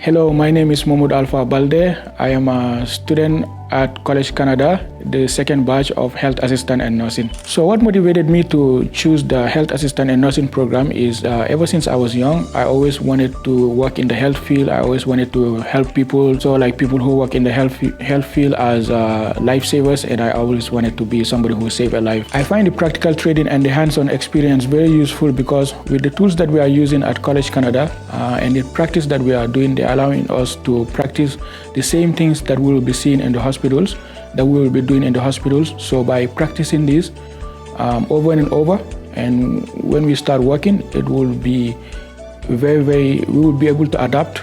Hello, my name is Mahmoud Alpha Balde. I am a student at College Canada, the second batch of Health Assistant and Nursing. So what motivated me to choose the Health Assistant and Nursing program is ever since I was young, I always wanted to work in the health field. I always wanted to help people. So like people who work in the health field as lifesavers, and I always wanted to be somebody who save a life. I find the practical training and the hands-on experience very useful because with the tools that we are using at College Canada and the practice that we are doing, they're allowing us to practice the same things that we will be seeing in the hospitals, that we will be doing in the hospitals. So by practicing this over and over, and when we start working, it will be we will be able to adapt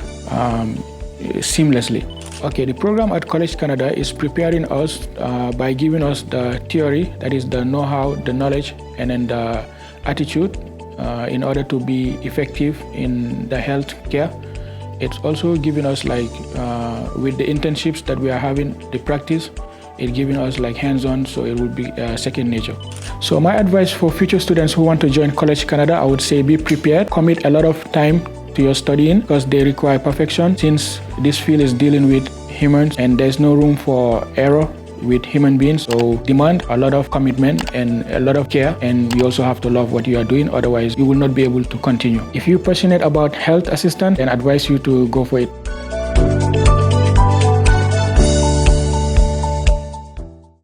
seamlessly. Okay, the program at College Canada is preparing us by giving us the theory, that is the know-how, the knowledge, and then the attitude in order to be effective in the health care. It's also giving us with the internships that we are having, the practice, it's giving us hands-on, so it will be second nature. So my advice for future students who want to join College Canada, I would say be prepared, commit a lot of time to your studying because they require perfection since this field is dealing with humans and there's no room for error with human beings. So demand a lot of commitment and a lot of care, and you also have to love what you are doing, otherwise you will not be able to continue. If you're passionate about health assistant, then I advise you to go for it.